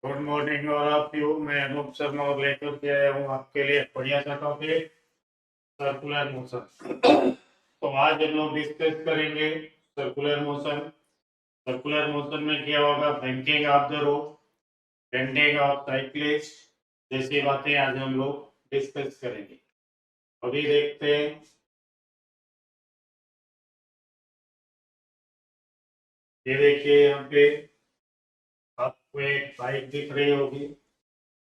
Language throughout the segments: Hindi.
गुड मॉर्निंग और आप यू। मैं अनूप शर्मा और लेकर के आया हूँ आपके लिए बढ़िया सा टॉपिक, सर्कुलर मोशन। तो आज हम लोग डिस्कस करेंगे सर्कुलर मोशन। सर्कुलर मोशन में क्या होगा? Banking of the rope, bending of cyclist, जैसी बातें आज हम लोग डिस्कस करेंगे। अभी देखते हैं। ये देखिए, यहाँ पे आपको एक बाइक दिख रही होगी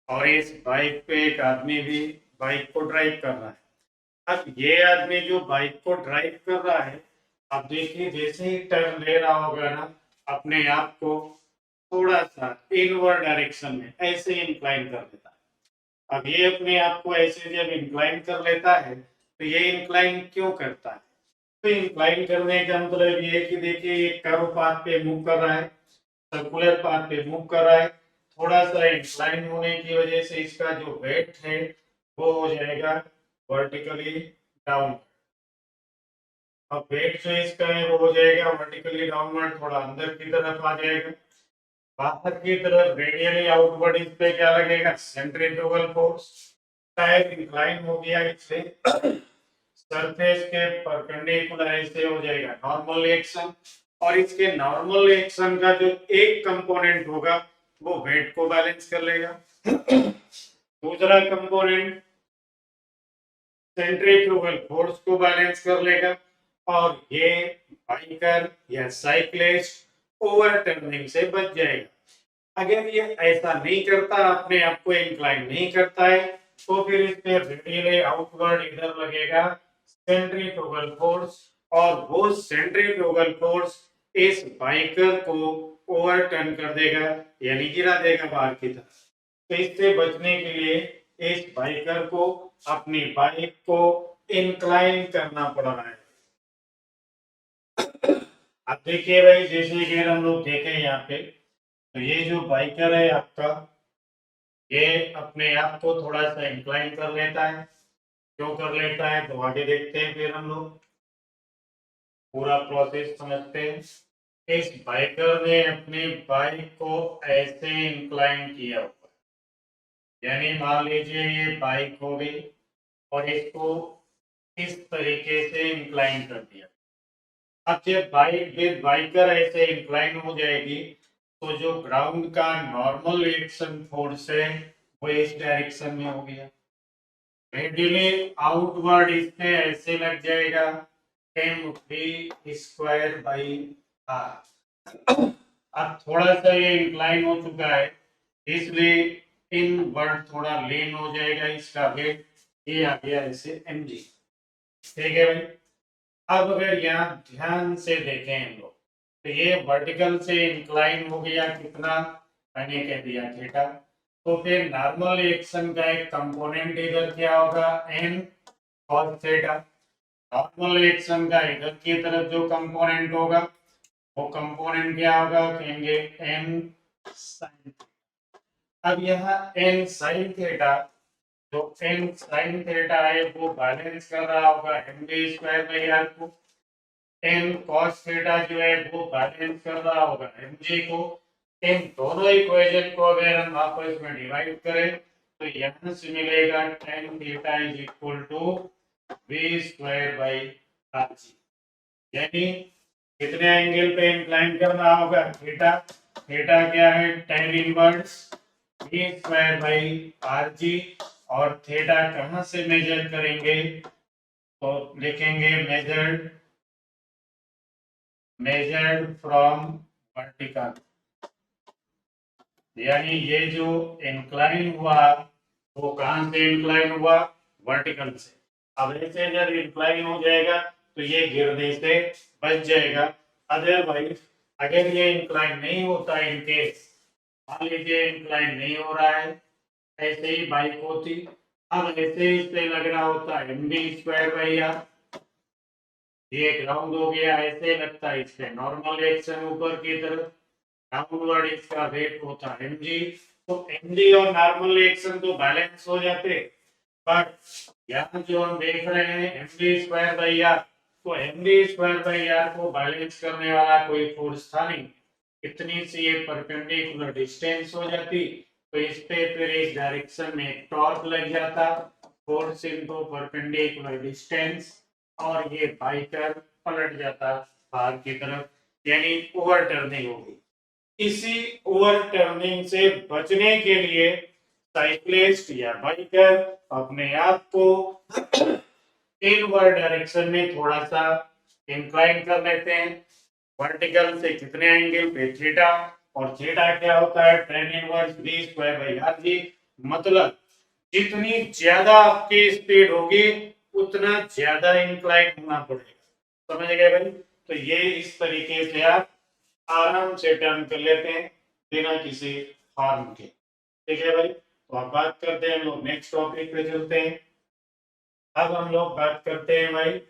और इस बाइक पे एक आदमी भी बाइक को ड्राइव कर रहा है। अब ये आदमी जो बाइक को ड्राइव कर रहा है, अब देखिए जैसे ही टर्न ले रहा होगा ना, अपने आप को थोड़ा सा इनवर्ड डायरेक्शन में ऐसे इंक्लाइन कर देता है। अब ये अपने आप को ऐसे जब इंक्लाइन कर लेता है, तो ये इंक्लाइन क्यों करता है? तो इंक्लाइन करने का मतलब ये है कि देखिए ये कर्व पाथ पे मूव कर रहा है, सर्कुलर पाथ पे मूव कर रहा है। थोड़ा सा इंक्लाइन होने की वजह से इसका जो वेट है वो हो जाएगा वर्टिकली डाउन। अब वेट जो इसका है वो हो जाएगा वर्टिकली डाउनवर्ड, थोड़ा अंदर की तरफ आ जाएगा। बाहर की तरफ रेडियली आउटवर्ड इस पे क्या लगेगा? Centrifugal force. टायर इंक्लाइन हो गया, इससे सरफेस के परपेंडिकुलर ऐसे हो जाएगा नॉर्मल रिएक्शन। और इसके नॉर्मल रिएक्शन का जो एक कंपोनेंट होगा वो वेट को बैलेंस कर लेगा। दूसरा कंपोनेंट सेंट्रीफ्यूगल फोर्स को बैलेंस कर लेगा। और ये बाइकर या साइक्लिस्ट ओवरटर्निंग से बच जाएगा। अगर ये ऐसा नहीं करता, अपने आप को इंक्लाइन नहीं करता है, तो फिर इसमें रेडियली आउटवर्ड इधर लगेगा सेंट्रीफ्यूगल फोर्स। और वो सेंट्रीफ्यूगल फोर्स इस बाइकर को ओवरटर्न कर देगा, यानी गिरा देगा बाहर की तरफ। तो इससे बचने के लिए इस बाइकर को अपनी बाइक को इंक्लाइन करना पड़ रहा है। अब देखिए भाई, जैसे कि हम लोग देखें यहाँ पे, तो ये जो बाइकर है आपका, ये अपने आप को थोड़ा सा इंक्लाइन कर लेता है। क्यों कर लेता है तो आगे देखते हैं, फिर हम लोग पूरा प्रोसेस समझते हैं। इस बाइकर ने अपनी बाइक को ऐसे इंक्लाइन किया हुआ, यानी मान लीजिए ये बाइक हो गई और इसको इस तरीके से इंक्लाइन कर दिया। अब जब बाइकर ऐसे इंक्लाइन हो जाएगी, तो जो ग्राउंड का नॉर्मल रिएक्शन फोर्स है वो इस डायरेक्शन में हो गया, रेडियली आउटवर्ड इससे ऐसे लग जाएगा m v² बाई r। अब थोड़ा सा ये इंक्लाइन हो चुका है, इसलिए इनवर्ड थोड़ा लीन हो जाएगा इसका वेट, ये आ गया ऐसे mg। ठीक है भाई। अब अगर यहाँ ध्यान से देखें हम लोग, तो ये वर्टिकल से इंक्लाइन हो गया कितना? मैंने कह दिया थीटा। तो फिर नॉर्मल रिएक्शन का एक कंपोनेंट इधर क्या होगा? n cos theta. Normal reaction का इधर की तरफ जो कंपोनेंट होगा वो कंपोनेंट क्या होगा? कहेंगे n sin। अब यहाँ n sin थीटा, जो n sin थीटा है वो बैलेंस कर रहा होगा mv² को। n cos थीटा जो है वो बैलेंस कर रहा होगा mg को। इन दोनों इक्वेशन को अगर हम आपस में डिवाइड करें, तो यहाँ से मिलेगा tan theta is equal to v²/rg। यानी कितने एंगल पे इंक्लाइन करना होगा? थीटा। थीटा क्या है? tan inverse v²/rg। और थीटा कहाँ से मेजर करेंगे? तो लिखेंगे मेजर्ड फ्रॉम वर्टिकल। यानी ये जो इंक्लाइन हुआ वो कहां से इंक्लाइन हुआ? वर्टिकल से। अब ऐसे जब इंक्लाइन हो जाएगा तो ये गिरने से बच जाएगा। अदरवाइज अगर ये इंक्लाइन नहीं होता, इन केस मान लीजिए इंक्लाइन नहीं हो रहा है, ऐसे ही बाइक होती, अब ऐसे इस पे लग रहा होता mv²/r। ये ग्राउंड हो गया, ऐसे लगता है इस पे नॉर्मल रिएक्शन ऊपर की तरफ, डाउनवर्ड इसका वेट होता है mg। तो mg और नॉर्मल रिएक्शन तो बैलेंस हो जाते, बट यहाँ जो हम देख रहे हैं mv²/r, तो mv² को बैलेंस करने वाला कोई फोर्स था नहीं। इतनी सी ये परपेंडिकुलर डिस्टेंस हो जाती, तो इस पे फिर इस डायरेक्शन में टॉर्क लग जाता, फोर्स इनटू परपेंडिकुलर डिस्टेंस, और ये बाइकर पलट जाता बाहर की तरफ, यानी ओवर टर्निंग होगी। इसी ओवर टर्निंग से बचने के लिए साइक्लिस्ट या बाइकर अपने आप को इनवर्ड डायरेक्शन में थोड़ा सा इंक्लाइन कर लेते हैं। वर्टिकल से कितने एंगल पे? थीटा, और थीटा क्या होता है? tan inverse b square by r जी। मतलब जितनी ज्यादा आपकी स्पीड होगी उतना ज्यादा इंक्लाइन होना पड़ेगा। समझ गए भाई? तो ये इस तरीके से आप आराम से टर्न कर लेते हैं बिना किसी हार्म के। ठीक है भाई? तो अब बात करते हैं, हम लोग नेक्स्ट टॉपिक पे चलते हैं। अब हम लोग बात करते हैं भाई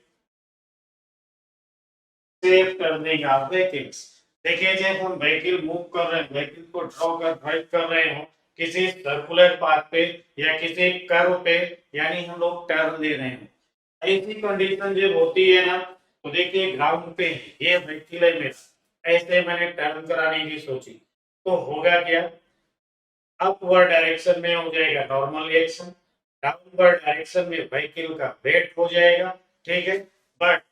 सेव टर्निंग ऑफ व्हीकल्स। देखिए जब हम व्हीकल मूव कर रहे हैं, व्हीकल को ड्राइव कर रहे हो किसी सर्कुलर पाथ पे या किसी कर्व पे, यानी हम लोग टर्न दे रहे हैं, ऐसी कंडीशन जब होती है ना, तो देखिए ग्राउंड पे ये व्हीकल है मेरा, ऐसे मैंने टर्न कराने की सोची, तो होगा क्या? अपवर्ड डायरेक्शन में हो जाएगा नॉर्मल रिएक्शन, डाउनवर्ड डायरेक्शन में व्हीकल का वेट हो जाएगा। ठीक है? बट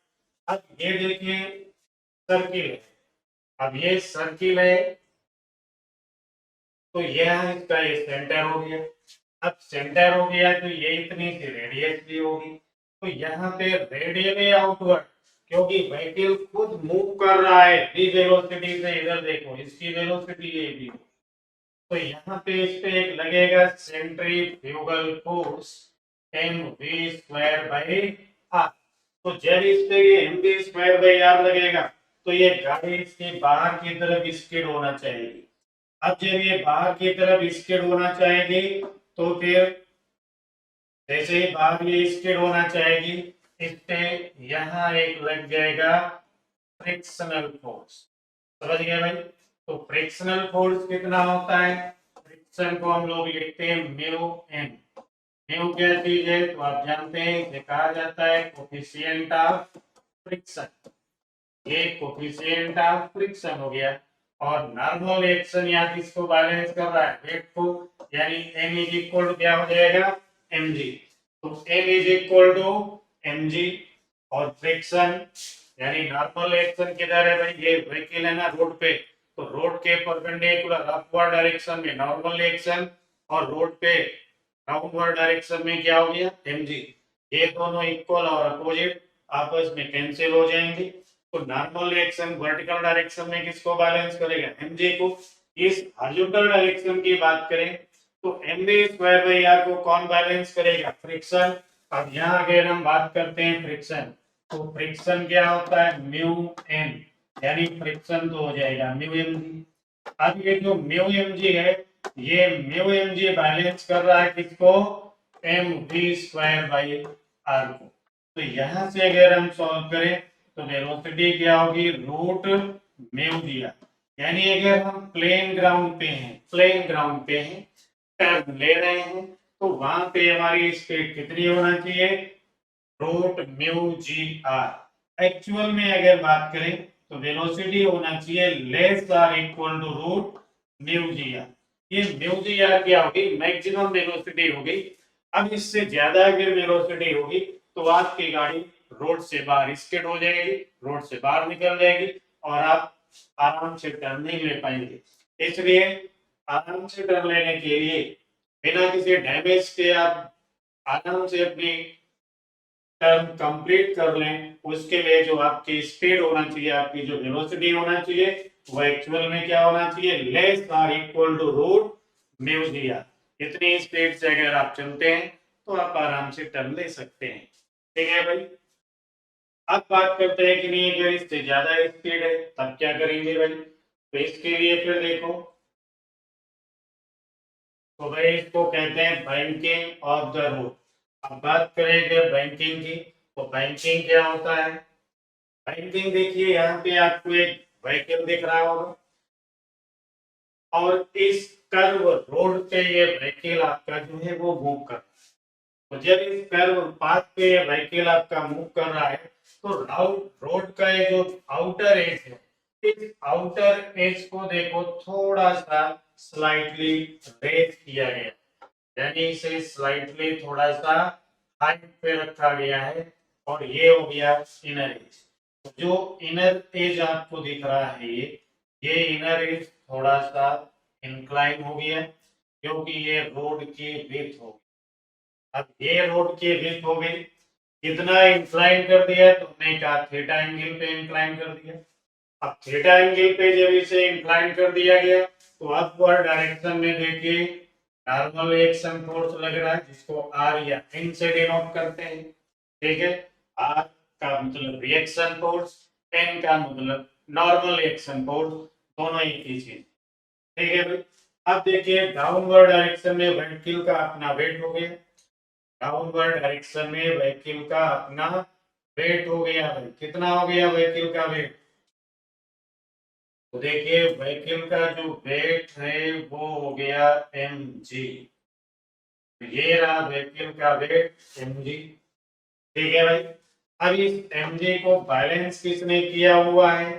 अब ये देखिए सर्किल है, अब ये सर्किल है, तो यह इसका ये सेंटर हो गया। अब सेंटर हो गया तो ये इतनी सी रेडियस भी होगी, तो यहाँ पे रेडियली आउटवर्ड, क्योंकि व्हीकल खुद मूव कर रहा है v वेलोसिटी से, इधर देखो इसकी वेलोसिटी ये भी, तो यहाँ पे इस पे एक लगेगा centrifugal force mv square by r। तो जब इस पे ये mv स्क्वायर बाई r लगेगा, तो ये गाड़ी इसके बाहर की तरफ स्किड होना चाहिए। अब जब ये बाहर की तरफ स्किड होना चाहेगी, तो फिर जैसे ही बाहर ये स्किड होना चाहेगी, इस पे यहाँ एक लग जाएगा फ्रिक्शनल फोर्स। समझ गए भाई? तो फ्रिक्शनल फोर्स कितना होता है? फ्रिक्शन को हम लोग लिखते हैं म्यू एन। म्यू क्या चीज है? तो आप जानते हैं इसे कहा जाता है कोफिशिएंट ऑफ फ्रिक्शन। ये कोफिशिएंट ऑफ फ्रिक्शन हो गया, और नॉर्मल एक्शन यहाँ किसको बैलेंस कर रहा है? वेट को, यानी m इज इक्वल टू क्या हो जाएगा? mg। तो m is equal to mg, और फ्रिक्शन यानी नॉर्मल एक्शन किधर है भाई? ये व्हीकल है ना रोड पे, तो रोड के परपेंडिकुलर अपवर्ड डायरेक्शन में नॉर्मल एक्शन, और रोड पे डाउनवर्ड डायरेक्शन में क्या हो गया? mg। ये दोनों इक्वल और अपोजिट आपस में कैंसिल हो जाएंगे, तो नॉर्मल रिएक्शन वर्टिकल डायरेक्शन में किसको बैलेंस करेगा? mj को। इस हॉरिजॉन्टल डायरेक्शन की बात करें तो mv स्क्वायर बाई r को कौन बैलेंस करेगा? फ्रिक्शन। अब यहाँ अगर हम बात करते हैं फ्रिक्शन, तो फ्रिक्शन क्या होता है? म्यू एन, यानी फ्रिक्शन तो हो जाएगा म्यू mg। अब ये जो म्यू mg है, ये म्यू mg बैलेंस कर रहा है किसको? mv स्क्वायर बाई r को। तो यहाँ से अगर हम सॉल्व करें तो वेलोसिटी क्या होगी? रूट म्यू दिया, यानी अगर हम प्लेन ग्राउंड पे हैं, प्लेन ग्राउंड पे हैं, टर्न ले रहे हैं, तो वहां पे हमारी स्पीड कितनी होना चाहिए? Root mu G R. Actual में अगर बात करें तो वेलोसिटी होना चाहिए less or equal to root mu G R. ये म्यू जी आर क्या होगी? मैक्सिमम वेलोसिटी होगी। अब इससे ज्यादा अगर वेलोसिटी होगी तो आपकी गाड़ी रोड से बाहर स्किड हो जाएगी, रोड से बाहर निकल जाएगी, और आप आराम से टर्न नहीं ले पाएंगे। इसलिए आराम से टर्न लेने के लिए बिना किसी डैमेज के आप आराम से अपनी टर्म कंप्लीट कर लें, उसके लिए जो आपकी स्पीड होना चाहिए, आपकी जो वेलोसिटी होना चाहिए, वो एक्चुअल में क्या होना चाहिए? Less or equal to root mu G R. इतनी स्पीड से अगर आप चलते हैं तो आप आराम से टर्न ले सकते हैं। ठीक है भाई? अब बात करते हैं कि नहीं अगर इससे ज्यादा स्पीड है तब क्या करेंगे भाई? तो इसके लिए फिर देखो, तो भाई इसको कहते हैं बैंकिंग ऑफ द रोड। अब बात करेंगे बैंकिंग की, तो बैंकिंग क्या होता है? बैंकिंग देखिए यहाँ पे आपको एक व्हीकल दिख रहा होगा, और इस कर्व रोड पे ये व्हीकल आपका जो है वो मूव कर रहा है। तो जब इस कर्व पाथ पे ये व्हीकल आपका मूव कर रहा है, तो रोड का ये जो आउटर एज है, इस आउटर एज को देखो थोड़ा सा स्लाइटली रेज किया गया, यानी इसे स्लाइटली थोड़ा सा हाइट पे रखा गया है, और ये हो गया इनर एज। तो जो इनर एज आपको दिख रहा है ये इनर एज थोड़ा सा इंक्लाइन हो गया, क्योंकि ये रोड की विड्थ हो गई। अब ये रोड की विड्थ हो गई, कितना इंक्लाइन कर दिया, तो हमने कहा थीटा एंगल पे इंक्लाइन कर दिया। अब थीटा एंगल पे जब इसे इंक्लाइन कर दिया गया, तो अपवर्ड डायरेक्शन में देखिए नॉर्मल रिएक्शन फोर्स लग रहा है, जिसको आर या एन से डिनोट करते हैं। ठीक है, आर का मतलब रिएक्शन फोर्स, एन का मतलब नॉर्मल रिएक्शन फोर्स, दोनों एक ही चीज। ठीक है भाई, अब देखिए डाउनवर्ड डायरेक्शन में व्हीकल का अपना वेट हो गया, डाउनवर्ड डायरेक्शन में व्हीकल का अपना वेट हो गया भाई। कितना हो गया व्हीकल का वेट, तो देखिए व्हीकल का जो वेट है वो हो गया mg। ये रहा व्हीकल का वेट mg। ठीक है भाई, अब इस mg को बैलेंस किसने किया हुआ है,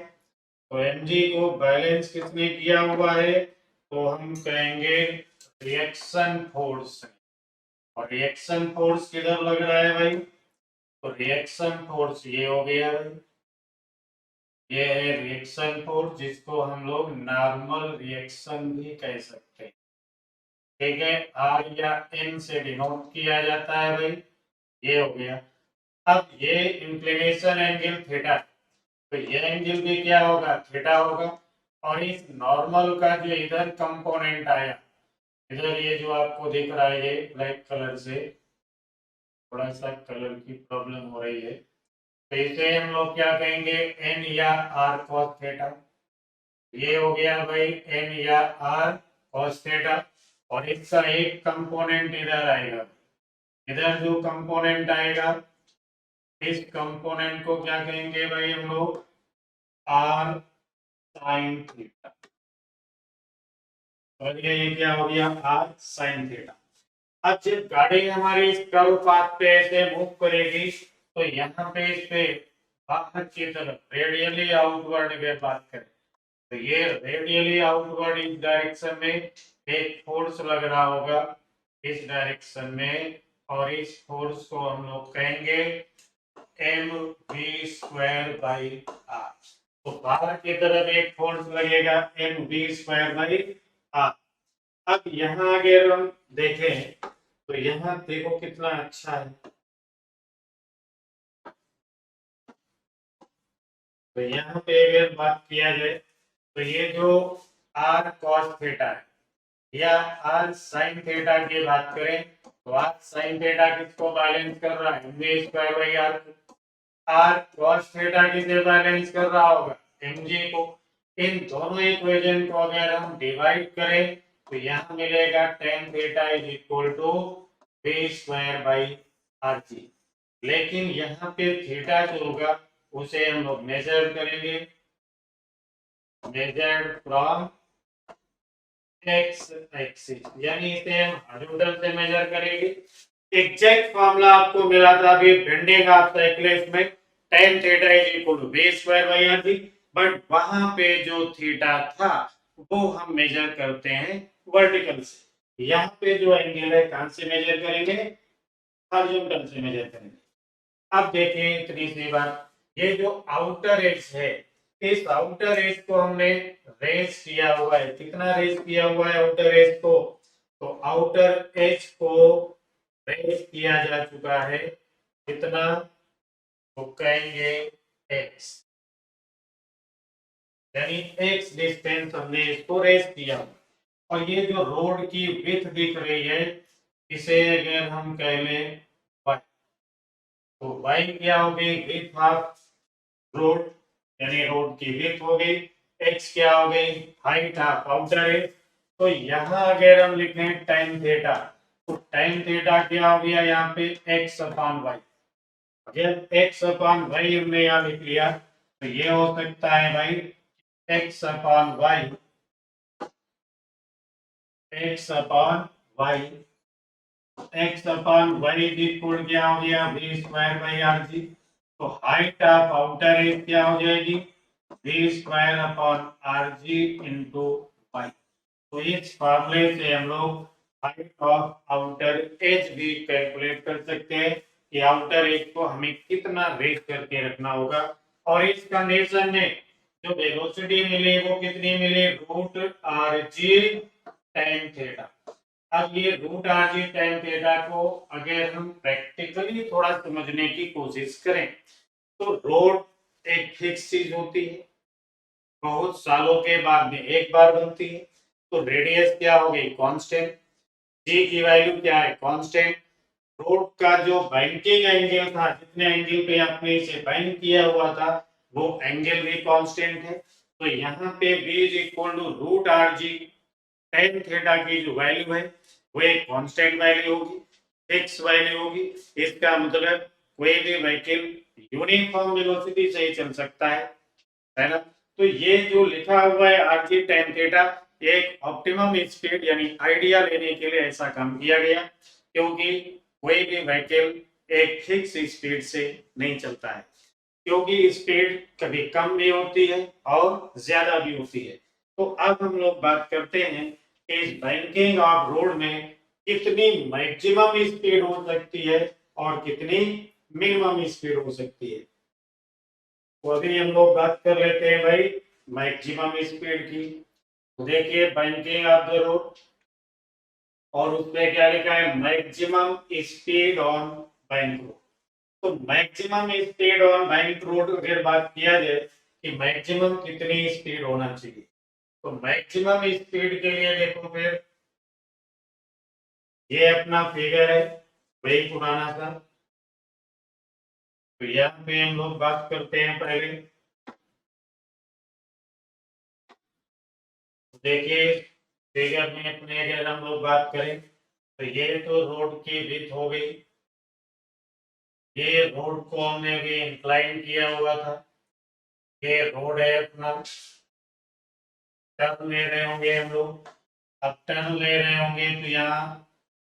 तो mg को बैलेंस किसने किया हुआ है, तो हम कहेंगे रिएक्शन फोर्स। और रिएक्शन फोर्स किधर लग रहा है भाई, तो रिएक्शन फोर्स ये हो गया भाई, ये है रिएक्शन फोर्स, जिसको हम लोग नॉर्मल रिएक्शन भी कह सकते हैं। ठीक है, आर या एन से डिनोट किया जाता है भाई, ये हो गया। अब ये इंक्लिनेशन एंगल थीटा, तो ये एंगल भी क्या होगा, थीटा होगा। और इस नॉर्मल का जो इधर कंपोनेंट आया, इधर ये जो आपको दिख रहा है ये ब्लैक कलर से, थोड़ा सा कलर की प्रॉब्लम हो रही है, तो इसे हम लोग क्या कहेंगे, एन या आर कॉस थीटा। ये हो गया भाई एन या आर कॉस थीटा। और इसका एक कंपोनेंट इधर आएगा, इधर जो कंपोनेंट आएगा, इस कंपोनेंट को क्या कहेंगे भाई हम लोग, आर साइन थीटा। और ये क्या हो गया, आर साइन थीटा। अब जब गाड़ी हमारी इस कर्व पाथ पे ऐसे मूव करेगी, तो यहाँ पे इस पे बाहर की तरफ रेडियली आउटवर्ड में बात करें, तो ये रेडियली आउटवर्ड इस डायरेक्शन में एक फोर्स लग रहा होगा इस डायरेक्शन में, और इस फोर्स को हम लोग कहेंगे M V square by R. तो बाहर की तरफ एक फोर्स लगेगा M V square by R. अब यहाँ अगर हम देखें, तो यहाँ देखो कितना अच्छा है, तो यहाँ पे अगर बात किया जाए, तो ये जो आर कॉस थीटा है या आर साइन थीटा की बात करें, तो आर साइन थीटा किसको बैलेंस कर रहा है, MG square by R. R cos theta किसे बैलेंस कर रहा होगा, एमजी को। इन दोनों इक्वेशन को अगर हम डिवाइड करें, तो यहाँ मिलेगा tan theta is equal to B square by R G. लेकिन यहाँ पे थीटा जो होगा उसे हम लोग मेजर करेंगे, मेजर्ड फ्रॉम एक्स एक्सिस, यानी इसे हम हॉरिजॉन्टल से मेजर करेंगे। एग्जैक्ट फॉर्मूला आपको मिला था अभी बेंडिंग ऑफ साइक्लिस में, tan theta is equal to b square by r, but वहां पे जो थीटा था वो हम मेजर करते हैं वर्टिकल से। यहाँ पे जो एंगल है कहां से मेजर करेंगे, हॉरिजॉन्टल से मेजर करेंगे। अब देखिए इतनी सी बात, ये जो आउटर एज है, इस आउटर एज को हमने रेज किया हुआ है। कितना रेज किया हुआ है आउटर एज को, तो आउटर एज को रेज किया जा चुका है कितना, तो कहेंगे x, यानी x डिस्टेंस हमने इसको रेज किया। और ये जो रोड की विड्थ दिख रही है, इसे अगर हम कह लें y, तो y क्या हो गई, विड्थ ऑफ रोड, यानी रोड की विड्थ हो गई। x क्या हो गई, हाइट ऑफ आउटर एज। तो यहाँ अगर हम लिखें tan थीटा, तो tan थीटा क्या हो गया यहाँ पे x अपॉन y। अगर x अपॉन y हमने यहाँ लिख लिया, तो ये हो सकता है भाई x upon y, x upon y, x upon y equal क्या हो गया, v square by R G. तो हाइट ऑफ आउटर एज क्या हो जाएगी, V square upon R G into Y. तो इस फार्मूले से हम लोग हाइट ऑफ आउटर एज भी कैलकुलेट कर सकते हैं कि आउटर एज को हमें कितना रेज करके रखना होगा। और इस कंडीशन में जो वेलोसिटी मिली वो कितनी मिली, root R G tan theta. अब ये root R G tan theta को अगर हम प्रैक्टिकली थोड़ा समझने की कोशिश करें तो रोड एक फिक्स चीज होती है, बहुत सालों के बाद में एक बार बनती है। तो रेडियस क्या हो गई, कांस्टेंट। जी की वैल्यू क्या है, कांस्टेंट। रोड का जो बैंकिंग एंगल था, जितने एंगल पे आपने इसे बैंक किया हुआ था वो एंगल भी कांस्टेंट है। तो यहाँ पे v is equal to root R G tan theta की जो वैल्यू है वो एक कांस्टेंट वैल्यू होगी, फिक्स वैल्यू होगी। इसका मतलब कोई भी व्हीकल यूनिफॉर्म वेलोसिटी से ही चल सकता है ना। तो ये जो लिखा हुआ है आर जी टेन थीटा, एक ऑप्टिमम स्पीड यानी आइडिया लेने के लिए ऐसा काम किया गया, क्योंकि कोई भी व्हीकल एक फिक्स स्पीड से नहीं चलता है, क्योंकि स्पीड कभी कम भी होती है और ज्यादा भी होती है। तो अब हम लोग बात करते हैं कि इस बैंकिंग ऑफ रोड में कितनी मैक्सिमम स्पीड हो सकती है और कितनी मिनिमम स्पीड हो सकती है। तो अभी हम लोग बात कर लेते हैं भाई मैक्सिमम स्पीड की। तो देखिए बैंकिंग ऑफ द रोड, और उसमें क्या लिखा है, maximum speed on bank road. तो maximum speed on bank road अगर बात किया जाए कि मैक्सिमम कितनी स्पीड होना चाहिए, तो मैक्सिमम स्पीड के लिए देखो फिर ये अपना फिगर है वही पुराना सा। तो यहाँ पे हम लोग बात करते हैं पहले, देखिए फिगर में अपने अगर हम लोग बात करें तो ये तो रोड की विड्थ हो गई, ये रोड को हमने भी इंक्लाइन किया हुआ था, ये रोड है अपना। टर्न ले रहे होंगे हम लोग, अब टर्न ले रहे होंगे तो यहाँ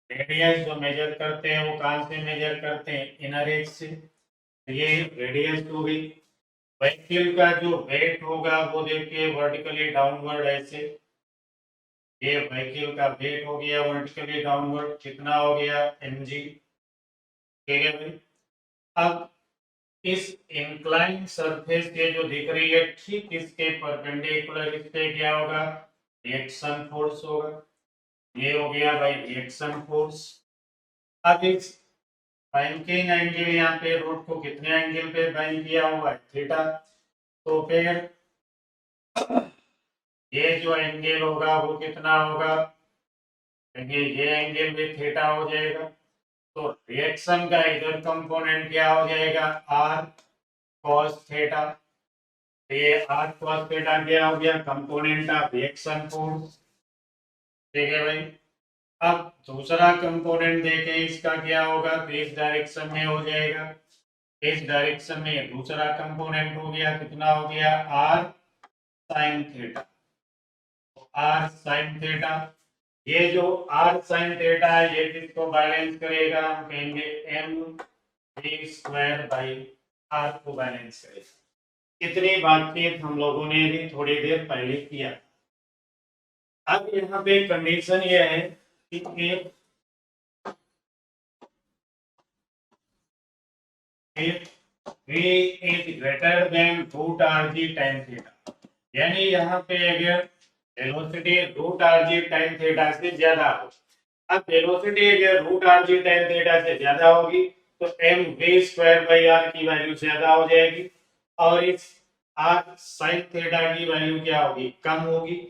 रेडियस जो मेजर करते हैं वो कहाँ से मेजर करते हैं, इनर एज से। तो ये रेडियस हो गई। व्हीकल का जो वेट होगा वो देखिए वर्टिकली डाउनवर्ड ऐसे, ये व्हीकल का वेट हो गया वर्टिकली डाउनवर्ड, कितना हो गया mg। ठीक है भाई। अब इस इंक्लाइन सरफेस के जो दिख रही है ठीक इसके परपेंडिकुलर इस पे क्या होगा, रिएक्शन फोर्स होगा। ये हो गया भाई रिएक्शन फोर्स। अब इस बैंकिंग एंगल यहाँ पे रोड को कितने एंगल पे बैंक किया हुआ है, थीटा। तो फिर ये जो एंगल होगा वो कितना होगा, ये एंगल भी थीटा हो जाएगा। तो रिएक्शन का इधर कंपोनेंट क्या हो जाएगा, आर कॉस थीटा। ये आर कॉस थीटा क्या हो गया, कंपोनेंट ऑफ रिएक्शन फोर्स। ठीक है भाई। अब दूसरा कंपोनेंट देखें इसका क्या होगा, तो इस डायरेक्शन में हो जाएगा, इस डायरेक्शन में दूसरा कंपोनेंट हो गया, कितना हो गया, R sine theta. R sine theta, ये जो आर साइन थीटा है ये किसको बैलेंस करेगा, हम कहेंगे M V square by R को बैलेंस करेगा। इतनी बातचीत हम लोगों ने भी थोड़ी देर पहले किया। अब यहाँ पे कंडीशन ये है कि if v is greater than root rg tan theta, यानी यहाँ पे अगर velocity root R G tan theta से ज्यादा हो, अब वेलोसिटी अगर root R G tan theta से ज्यादा होगी तो M V square by R की वैल्यू ज्यादा हो जाएगी, और इस आर साइन थीटा की वैल्यू क्या होगी, कम होगी।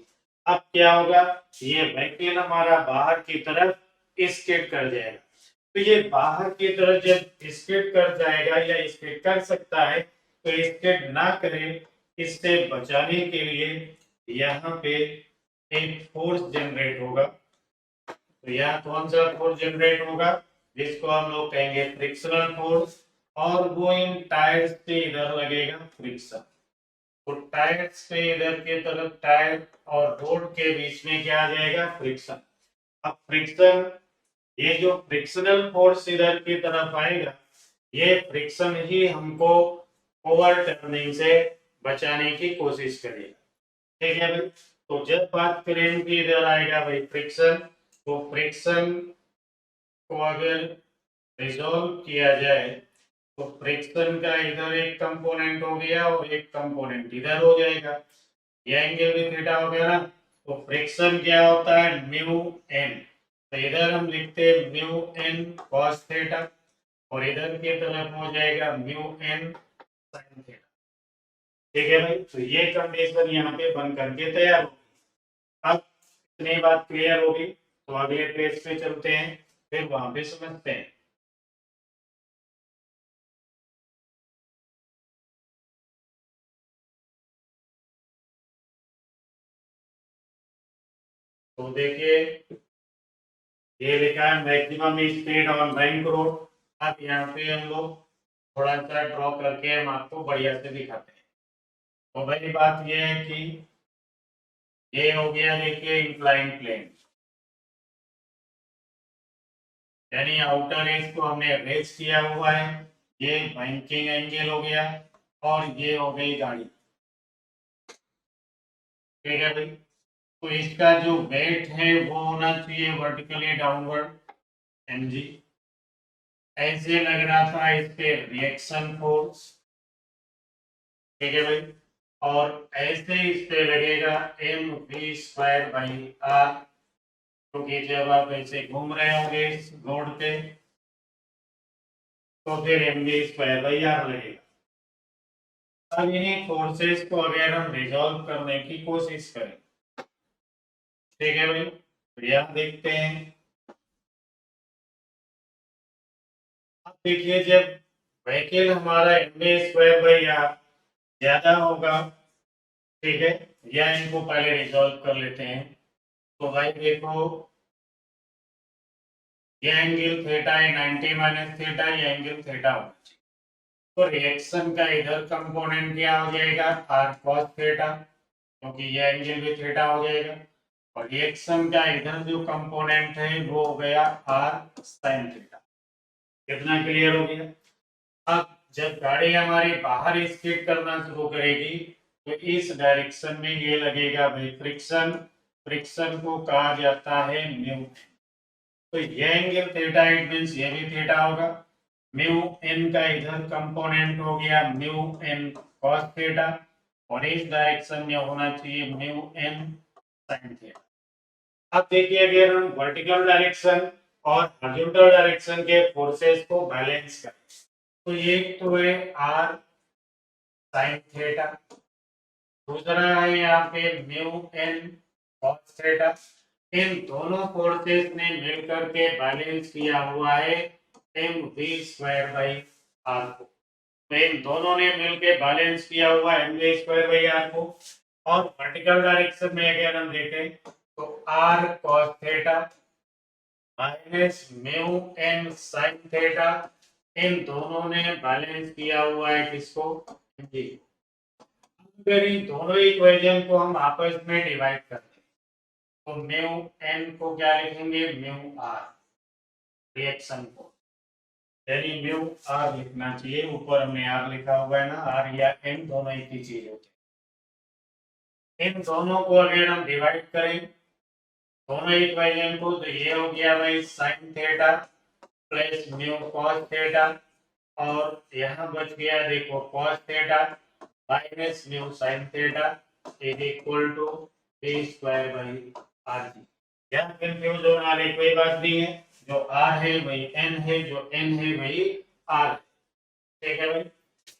अब क्या होगा, ये व्हीकल हमारा बाहर की तरफ स्केट कर जाएगा। तो ये बाहर की तरफ जब स्केट कर जाएगा या स्केट कर सकता है, तो स्केट ना करे इससे बचाने के लिए यहाँ पे एक फोर्स जनरेट होगा। तो यहाँ कौन सा फोर्स जनरेट होगा, जिसको हम लोग कहेंगे फ्रिक्शनल फोर्स, और वो इन टायर्स पे इधर लगेगा फ्रिक्शन। तो टायर्स पे इधर की तरफ टायर और रोड के बीच में क्या आ जाएगा, फ्रिक्शन। अब फ्रिक्शन, ये जो फ्रिक्शनल फोर्स इधर की तरफ आएगा, ये फ्रिक्शन ही हमको ओवर टर्निंग से बचाने की कोशिश करेगा। ठीक है भाई। तो जब बात करें कि इधर आएगा भाई फ्रिक्शन, तो फ्रिक्शन को अगर रिजॉल्व किया जाए तो फ्रिक्शन का इधर एक कंपोनेंट हो गया और एक कंपोनेंट इधर हो जाएगा, ये एंगल भी थीटा हो गया ना। तो फ्रिक्शन क्या होता है, म्यू एन। तो इधर हम लिखते हैं म्यू एन कॉस थीटा और इधर की तरफ हो जाएगा म्यू एन साइन थीटा। ठीक है भाई। तो ये कंडीशन यहाँ पे बन करके तैयार हो। अब इतनी बात क्लियर होगी तो अगले पेज पे चलते हैं, फिर वहां पे समझते हैं। तो देखिए ये लिखा है maximum speed on bank road. अब यहाँ पे हम लोग थोड़ा सा ड्रॉ करके हम आपको बढ़िया से दिखाते हैं। तो पहली बात ये है कि ये हो गया देखिए इंक्लाइन प्लेन, यानी आउटर एज को हमने रेज किया हुआ है, ये बैंकिंग एंगल हो गया और ये हो गई गाड़ी। ठीक है भाई। तो इसका जो वेट है वो होना चाहिए वर्टिकली डाउनवर्ड mg। ऐसे लग रहा था इस पे रिएक्शन फोर्स। ठीक है भाई। और ऐसे इस पे लगेगा M V square by R, क्योंकि जब आप ऐसे घूम रहे होंगे इस रोड पे तो फिर M V square by R लगेगा। अब इन्हीं फोर्सेस को अगर हम रिजॉल्व करने की कोशिश करें, ठीक है भाई, तो यहाँ देखते हैं। अब देखिए जब व्हीकल हमारा M V square by R ज्यादा होगा, ठीक है, या इनको पहले रिजॉल्व कर लेते हैं। तो भाई देखो ये एंगल थीटा है 90 माइनस थीटा, ये एंगल थीटा होगा। तो रिएक्शन का इधर कंपोनेंट क्या हो जाएगा, आर कॉस थीटा, क्योंकि ये एंगल भी थीटा हो जाएगा। और रिएक्शन का इधर जो कंपोनेंट है वो हो गया आर साइन थीटा। कितना क्लियर हो गया। अब जब गाड़ी हमारी बाहर स्किड करना शुरू करेगी तो इस डायरेक्शन में ये लगेगा भाई फ्रिक्शन। फ्रिक्शन को कहा जाता है म्यू। तो ये एंगल थीटा, इट मींस ये भी थीटा होगा। म्यू एन का इधर कंपोनेंट हो गया म्यू एन कॉस थीटा और इस डायरेक्शन में होना चाहिए म्यू एन साइन थीटा। अब देखिए अगर हम वर्टिकल डायरेक्शन और हॉरिजॉन्टल डायरेक्शन के फोर्सेस को बैलेंस करें तो ये तो है आर साइन थीटा, दूसरा है यहाँ पे म्यू एन कॉस थीटा। इन दोनों फोर्सेस ने मिलकर के बैलेंस किया हुआ है M V square by R को। तो इन दोनों ने मिलकर बैलेंस किया हुआ है M V square by R को। और वर्टिकल डायरेक्शन में अगर हम देखें तो R cos theta minus mu N sine theta, इन दोनों ने बैलेंस किया हुआ है किसको, जी। अगर इन दोनों इक्वेशन को हम आपस में डिवाइड करते हैं तो म्यू एन को क्या लिखेंगे, म्यू आर रिएक्शन को, यानी म्यू आर लिखना चाहिए। ऊपर हमने आर लिखा हुआ है ना, आर या एन दोनों एक ही चीज होते हैं। इन दोनों को अगर हम डिवाइड करें दोनों इक्वेशन को तो ये हो गया भाई sine theta plus mu cos theta और यहाँ बच गया देखो cos theta minus mu sine theta is equal to a square by R G. यहाँ कंफ्यूज होने वाली कोई बात नहीं है, जो r है वही n है, जो n है वही r। ठीक है भाई।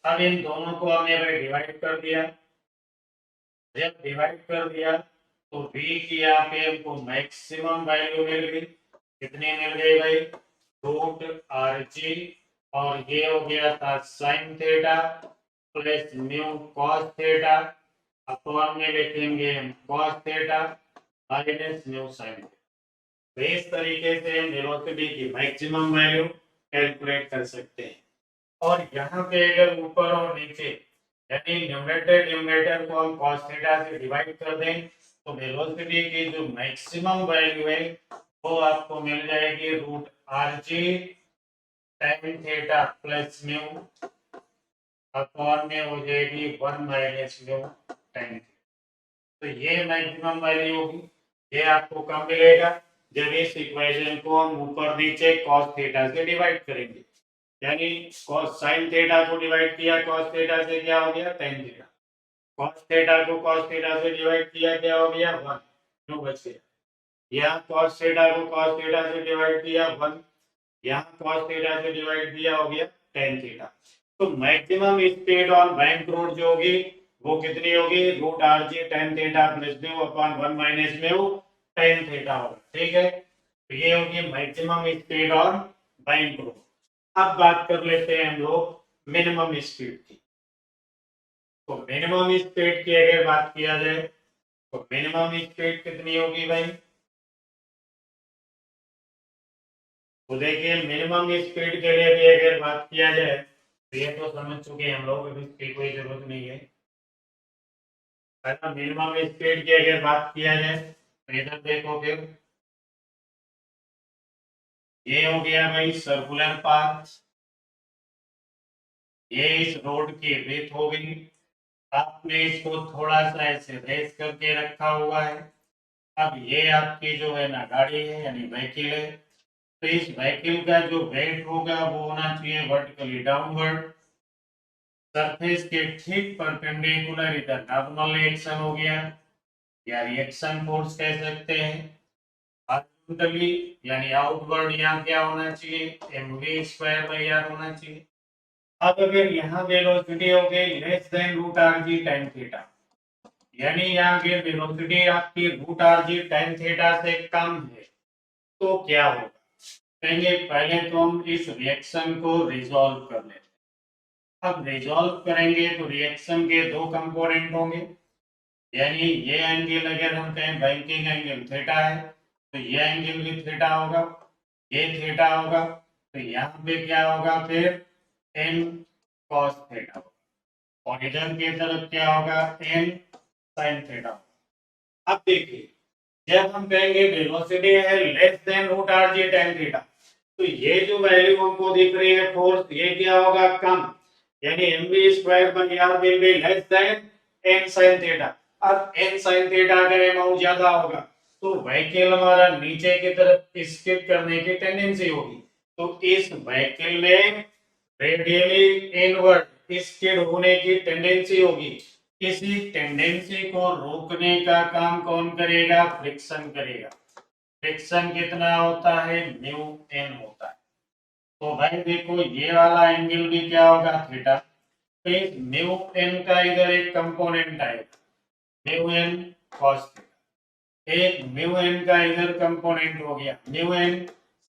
अब इन दोनों को हमने भाई डिवाइड कर दिया। जब डिवाइड कर दिया तो v की यहाँ पे हमको मैक्सिमम वैल्यू मिल गई। कितनी मिल गई भाई, रूट आर जी, और ये हो गया था sign theta plus mu cos theta upon में लिखेंगे cos theta minus mu sine theta. तो इस तरीके से हम वेलोसिटी की मैक्सिमम वैल्यू कैलकुलेट कर सकते हैं। और यहाँ पे अगर ऊपर और नीचे यानी न्यूमरेटर न्यूमरेटर को हम cos थीटा से डिवाइड कर दें तो वेलोसिटी की जो मैक्सिमम वैल्यू है वो आपको मिल जाएगी root R G tan theta plus mu upon में हो जाएगी 1 माइनस म्यू टाइम। तो ये मैक्सिमम वैल्यू होगी। ये आपको कब मिलेगा? जब इस इक्वेशन को हम ऊपर नीचे cos थीटा से डिवाइड करेंगे। यानी cos sin थीटा को डिवाइड किया cos थीटा से, क्या हो गया? tan theta. cos थीटा को cos थीटा से डिवाइड किया, क्या हो गया? 1 क्यों बच गया? यहाँ cos थीटा को cos थीटा से डिवाइड किया 1, यहाँ cos थीटा से डिवाइड किया, हो गया tan थीटा। तो maximum speed on bank road जो होगी वो कितनी होगी? Root R G tan theta plus mu upon 1 minus mu tan theta होगा। ठीक है, तो ये होगी maximum speed on bank road. अब बात कर लेते हैं हम लोग मिनिमम स्पीड की। तो मिनिमम स्पीड की अगर बात किया जाए तो मिनिमम स्पीड कितनी होगी भाई? तो देखिए मिनिमम स्पीड के लिए भी अगर बात किया जाए तो ये तो समझ चुके हम लोग, अभी इसकी कोई जरूरत नहीं है। मिनिमम स्पीड की अगर बात किया जाए तो इधर देखो फिर ये हो गया भाई सर्कुलर पाथ, ये इस रोड की विड्थ हो गई। आपने इसको थोड़ा सा ऐसे रेस करके रखा हुआ है। अब ये आपकी जो है ना गाड़ी है यानी व्हीकल है, तो इस व्हीकल का जो वेट होगा वो होना चाहिए वर्टिकली डाउनवर्ड, सरफेस के ठीक परपेंडिकुलर। इधर नॉर्मल रिएक्शन हो गया या रिएक्शन फोर्स कह सकते हैं। हॉरिजॉन्टली यानी आउटवर्ड यहाँ क्या होना चाहिए? mv स्क्वायर बाई आर होना चाहिए। अब अगर यहाँ वेलोसिटी हो गई less than root R G time theta, यानी यहाँ की वेलोसिटी आपकी root R G time theta से कम है, तो क्या होगा? कहेंगे पहले तो हम इस रिएक्शन को रिजॉल्व कर लेते हैं। अब रिजॉल्व करेंगे तो रिएक्शन के दो कंपोनेंट होंगे, यानी ये एंगल अगर हम कहें बैंकिंग एंगल थीटा है तो ये एंगल भी थीटा होगा, ये थीटा होगा, तो यहाँ पे क्या होगा फिर? n cos थीटा होगा, और इधर की तरफ क्या होगा? n sin थीटा होगा। अब देखिए जब हम कहेंगे वेलोसिटी है less than root R G tan theta, तो ये जो वैल्यू हमको दिख रही है फोर्स, ये क्या होगा? कम, यानी mv square by r will be less than n sin theta. अब n sin थीटा का अमाउंट ज्यादा होगा तो व्हीकल हमारा नीचे की तरफ स्किड करने की टेंडेंसी होगी, तो इस व्हीकल में रेडियली इनवर्ड स्किड होने की टेंडेंसी होगी। इसी टेंडेंसी को रोकने का काम कौन करेगा? फ्रिक्शन करेगा। फ्रिक्शन कितना होता है? म्यू एन होता है। तो भाई देखो ये वाला एंगल भी क्या होगा? थीटा। तो इस म्यू एन का इधर एक कंपोनेंट आएगा म्यू एन कॉस थीटा, एक म्यू एन का इधर कंपोनेंट हो गया म्यू एन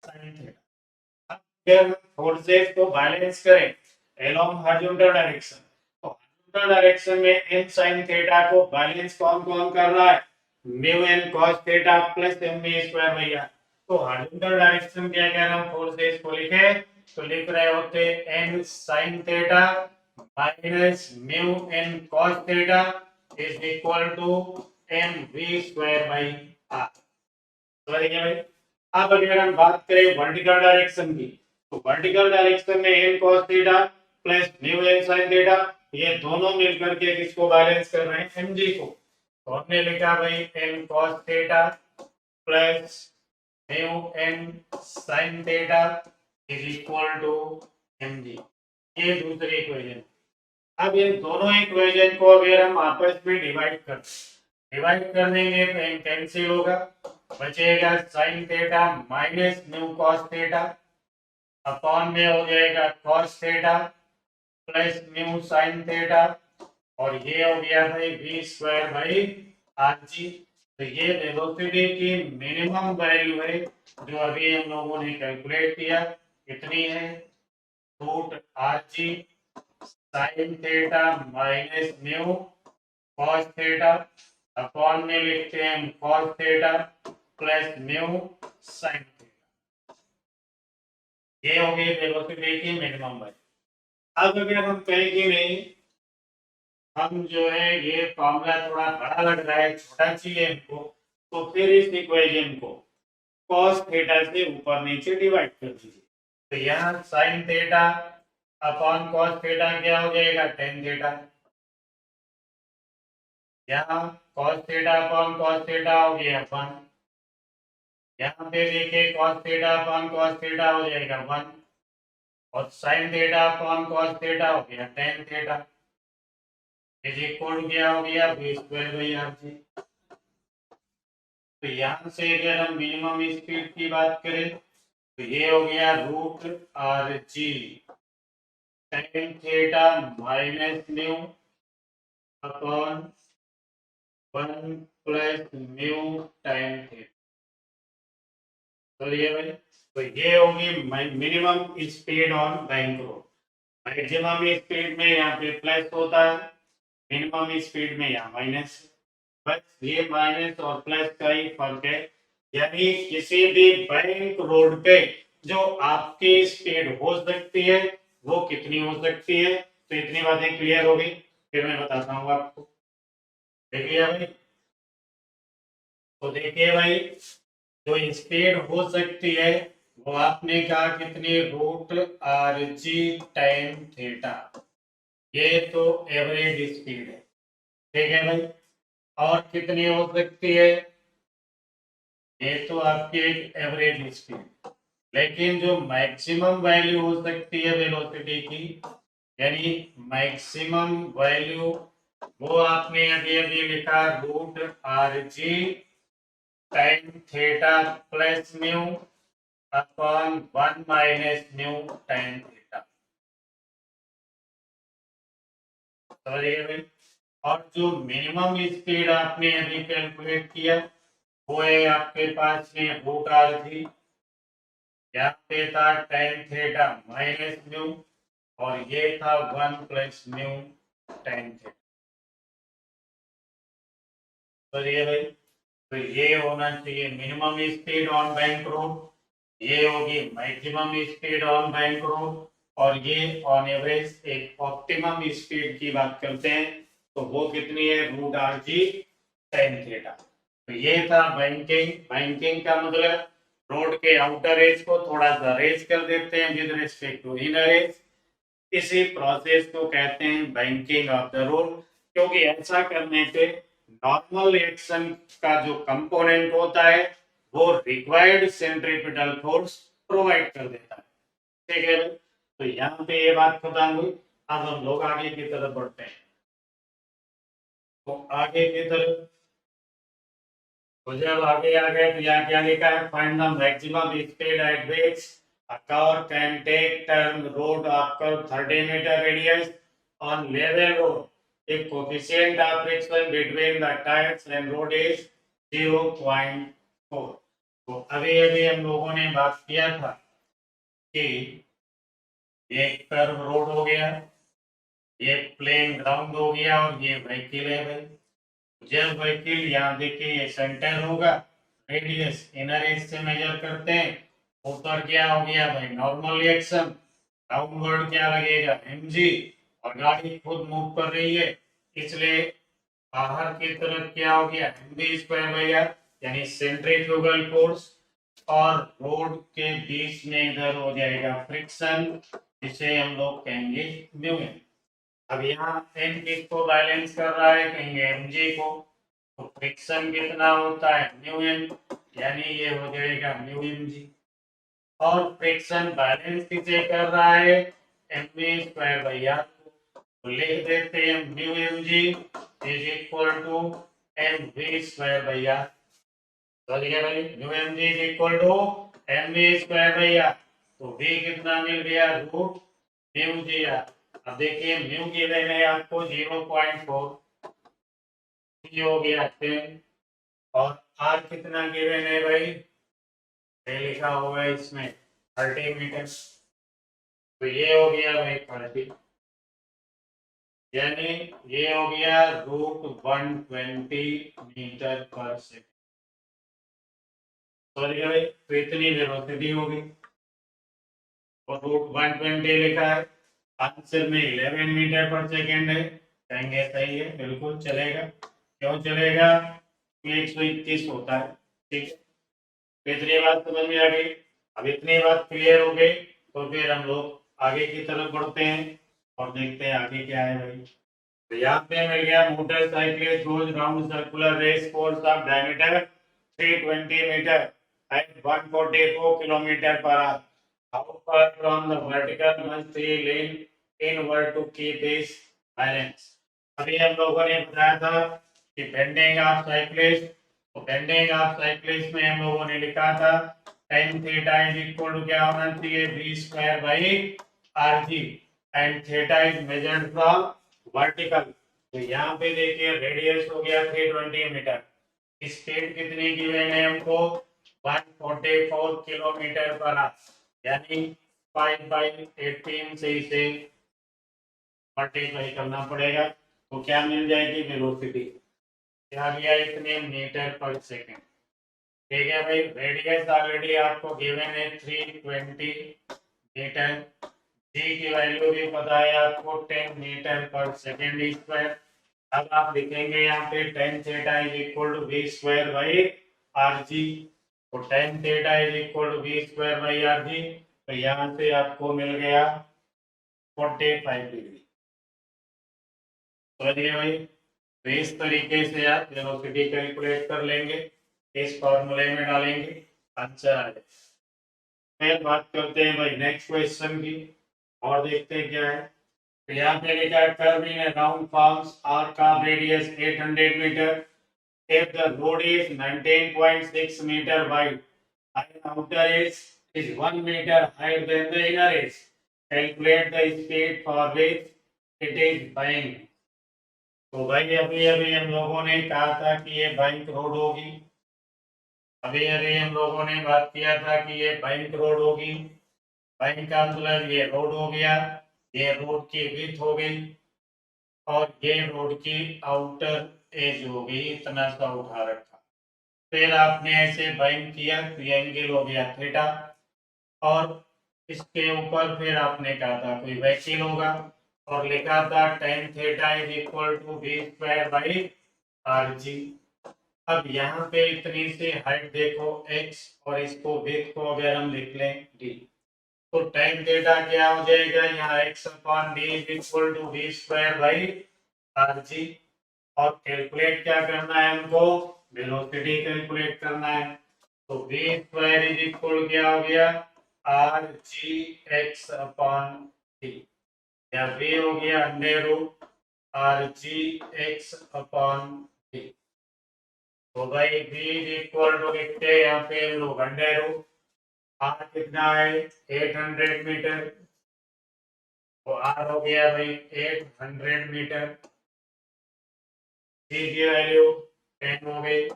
साइन थीटा। अब फिर फोर्सेस को बैलेंस करें अलोंग हॉरिजॉन्टल डायरेक्शन, तो हॉरिजॉन्टल डायरेक्शन में n sin थीटा को बैलेंस कौन कौन कर रहा है? Mu N cos theta plus mv square by r। तो हॉरिजॉन्टल डायरेक्शन के अगर हम फोर्सेस को लिखे तो लिख रहे होते n sin theta minus mu N cos theta is equal to mv square by r। समझ गए भाई? अब अगर हम बात करें वर्टिकल डायरेक्शन की, तो वर्टिकल डायरेक्शन में n cos theta plus mu n sin theta, ये दोनों मिलकर के किसको बैलेंस कर रहे हैं? mg को। तो हमने लिखा भाई n cos theta plus mu n sin theta is equal to mg, ये दूसरी इक्वेशन। अब इन दोनों इक्वेशन को अगर हम आपस में डिवाइड कर देंगे तो n कैंसिल होगा, बचेगा sin theta minus mu cos theta upon में हो जाएगा cos theta plus mu sin theta, और ये हो गया भाई v square by R G. तो ये वेलोसिटी की मिनिमम वैल्यू है जो अभी हम लोगों ने कैलकुलेट किया, कितनी है? Root R G sine theta minus mu cos theta upon में लिखते हैं cos theta plus mu sin theta. ये हो गई वेलोसिटी की मिनिमम वैल्यू। अब अगर हम कहें कि नहीं हम जो है ये फॉर्मूला थोड़ा बड़ा लग रहा है, छोटा चाहिए हमको, तो फिर इस इक्वेशन को cos थीटा से ऊपर नीचे डिवाइड कर दीजिए। तो यहाँ sin theta upon cos theta क्या हो जाएगा, टेन थीटा। यहाँ cos theta upon cos theta हो गया 1, यहाँ पे देखिए cos theta upon cos theta हो जाएगा 1, और sine theta upon cos theta हो गया टेन थीटा, इज इक्वल क्या हो गया, B square by R G. तो यहाँ से अगर हम मिनिमम स्पीड की बात करें तो ये हो गया root R G tan theta minus mu upon 1 plus mu tan theta. तो ये भाई, तो ये होगी minimum speed on bank road. Maximum speed में यहाँ पे प्लस होता है, मिनिमम स्पीड में यहाँ माइनस। बस ये माइनस और प्लस का ही फर्क है। यानी किसी भी बैंक रोड पे जो आपकी स्पीड हो सकती है वो कितनी हो सकती है, तो इतनी बातें क्लियर हो गई। फिर मैं बताता हूँ आपको, देखिए भाई, तो देखिए भाई, जो स्पीड हो सकती है वो आपने कहा कितनी, root R G time theta, ये तो एवरेज स्पीड है, ठीक है भाई। और कितनी हो सकती है, ये तो आपकी एक एवरेज स्पीड। लेकिन जो मैक्सिमम वैल्यू हो सकती है वेलोसिटी की, यानी मैक्सिमम वैल्यू, वो आपने अभी अभी लिखा root R G time theta plus mu upon 1 minus mu time theta, समझिए भाई। और जो मिनिमम स्पीड आपने अभी कैलकुलेट किया वो है आपके पास में रूट आर जी, यहाँ पे था टेन थीटा माइनस म्यू, और ये था 1 प्लस म्यू टेन थीटा, समझिए भाई। तो ये होना चाहिए minimum speed on bank road, ये होगी maximum speed on bank road, और ये ऑन एवरेज एक ऑप्टिमम स्पीड की बात करते हैं तो वो कितनी है, root R G tan theta. तो ये था बैंकिंग। बैंकिंग का मतलब रोड के आउटर एज को थोड़ा सा रेज कर देते हैं with respect to inner edge, इसी प्रोसेस को कहते हैं बैंकिंग ऑफ द रोड। क्योंकि ऐसा करने पे नॉर्मल रिएक्शन का जो कंपोनेंट होता है वो रिक्वायर्ड सेंट्रीपिटल फोर्स प्रोवाइड कर देता है, ठीक है। तो यहाँ पे ये बात खत्म हुई। अब हम लोग आगे की तरफ बढ़ते हैं। तो आगे की तरफ, तो जब आगे आ गए तो यहाँ क्या लिखा है, find the maximum speed at which a car can take turn road after 30 meter radius on level road if coefficient of friction between the tires and road is 0.4। तो अभी अभी हम लोगों ने बात किया था कि ये कर्व रोड हो गया, ये प्लेन ग्राउंड हो गया, और ये व्हीकल है भाई। जब व्हीकल यहाँ देखिए ये सेंटर होगा, रेडियस इनर एज से मेजर करते हैं, ऊपर क्या हो गया भाई, नॉर्मल रिएक्शन, डाउनवर्ड क्या लगेगा, mg, और गाड़ी खुद मूव कर रही है इसलिए बाहर की तरफ क्या हो गया, mv स्क्वायर भैया, यानी सेंट्रीफ्यूगल फोर्स, और रोड के बीच में इधर हो जाएगा फ्रिक्शन, जिसे हम लोग कहेंगे म्यू। अब यहाँ एम किसको बैलेंस कर रहा है, कहेंगे mg को। तो फ्रिक्शन कितना होता है, म्यू एम, यानी ये हो जाएगा म्यू mg। और फ्रिक्शन बैलेंस किसे कर रहा है, mv स्क्वायर बाई आर। तो लिख देते हैं mu mg is equal to mv square by R. समझ गए भाई, mu mg is equal to mv square by R. तो v कितना मिल गया, रूट म्यू जी आर। अब देखिए म्यू गिवन है आपको 0.4, ये हो गया 10, और आर कितना गिवन है भाई, ये लिखा हुआ है इसमें 30 मीटर। तो ये हो गया भाई 30, यानी ये हो गया रूट 120 मीटर पर सेकेंड। समझ गए भाई, तो इतनी वेलोसिटी होगी, और रूट 120 लिखा है, आंसर में 11 मीटर पर सेकेंड है, कहेंगे सही है, बिल्कुल चलेगा। क्यों चलेगा, 121 होता है, ठीक है। तो इतनी बात समझ में आ गई। अब इतनी बात क्लियर हो गई तो फिर हम लोग आगे की तरफ बढ़ते हैं और देखते हैं आगे क्या है भाई। तो यहाँ पे मिल गया motorcycle goes round circular race course of diameter 320 metre at 144 kilometre per hour. How far from the vertical must he lean inward to keep his balance. अभी हम लोगों ने बताया था कि बेंडिंग ऑफ साइक्लिस्ट, तो बेंडिंग ऑफ साइक्लिस्ट में हम लोगों ने लिखा था tan theta is equal to क्या होना चाहिए v square by rg and theta is measured from vertical. तो यहाँ पे देखिए रेडियस हो गया 320 मीटर, स्पीड कितनी गिवन है हमको 144 किलोमीटर पर आवर, यानी 5/18 से इसे मल्टीप्लाई करना पड़ेगा। तो क्या मिल जाएगी वेलोसिटी, क्या गया इतने मीटर पर सेकेंड। ठीक है भाई, रेडियस ऑलरेडी आपको गिवन है 320 मीटर, जी की वैल्यू भी पता है आपको 10 मीटर पर सेकेंड स्क्वायर। अब आप लिखेंगे यहाँ पे tan theta is equal to v square by rg। तो tan theta is equal to v square by rg, तो यहाँ से आपको मिल गया 45 डिग्री। समझिए भाई, तो इस तरीके से आप वेलोसिटी कैलकुलेट कर लेंगे, इस फॉर्मूले में डालेंगे, आंसर आ जाएगा। फिर बात करते हैं भाई नेक्स्ट क्वेश्चन की और देखते हैं क्या है। तो यहाँ पे लिखा है curve in a round forms arc of radius 800 metre if the road is 19.6 meter wide and outer is 1 meter higher than the inner edge, calculate the speed for which it is buying। तो भाई अभी अभी हम लोगों ने कहा था कि ये बैंक रोड होगी, अभी अभी हम लोगों ने बात किया था कि ये बैंक रोड होगी। बैंक का मतलब ये रोड हो गया, ये रोड की विड्थ हो गई और ये रोड की आउटर एज हो गई, इतना सा उठा रखा। फिर आपने ऐसे बाइंड किया तो ये एंगल हो गया थीटा, और इसके ऊपर फिर आपने कहा था कोई वैक्यूल होगा और लिखा था tan theta is equal to v square by rg। अब यहाँ पे इतनी सी हाइट देखो x और इसको विड्थ को अगर हम लिख लें d, तो tan थीटा क्या हो जाएगा, यहाँ x upon d is equal to v square by rg। और कैलकुलेट क्या करना है हमको, वेलोसिटी कैलकुलेट करना है। तो v स्क्वायर इज इक्वल क्या हो गया R G X upon T, या v हो गया under root R G X upon T. तो भाई v इज इक्वल टू लिखते हैं यहाँ पे हम लोग अंडर रूट, आर कितना है 800 मीटर, तो आर हो गया भाई 800 मीटर, जी की वैल्यू 10 हो गई,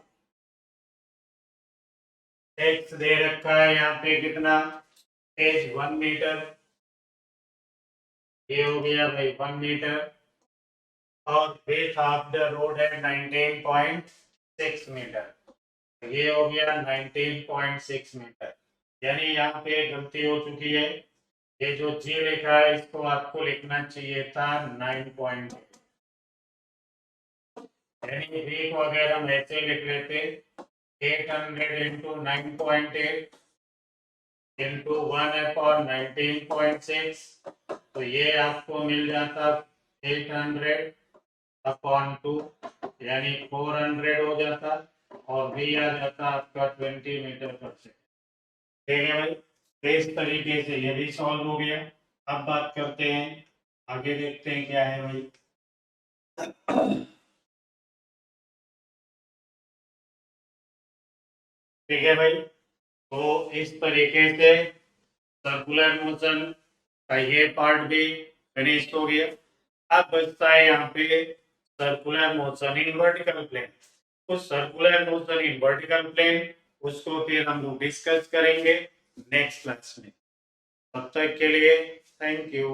एक्स दे रखा है यहाँ पे कितना एज 1 मीटर, ये हो गया भाई 1 मीटर, और विड्थ ऑफ द रोड है 19.6 मीटर, ये हो गया 19.6 मीटर। यानी यहाँ पे गलती हो चुकी है, ये जो जी लिखा है इसको आपको लिखना चाहिए था 9.8, यानी v को अगर हम ऐसे लिख लेते 800 इंटू 9.8 इंटू 1/19.6, तो ये आपको मिल जाता 800 अपॉन 2, यानी 400 हो जाता, और v आ जाता आपका 20 मीटर पर सेकेंड। ठीक है भाई, तो इस तरीके से ये भी सॉल्व हो गया। अब बात करते हैं आगे, देखते हैं क्या है भाई। ठीक है भाई, तो इस तरीके से सर्कुलर मोशन का ये पार्ट भी फिनिश हो गया। अब बचता है यहाँ पे circular motion in vertical plane. तो circular motion in vertical plane उसको फिर हम लोग डिस्कस करेंगे नेक्स्ट क्लास में। तब तक के लिए थैंक यू।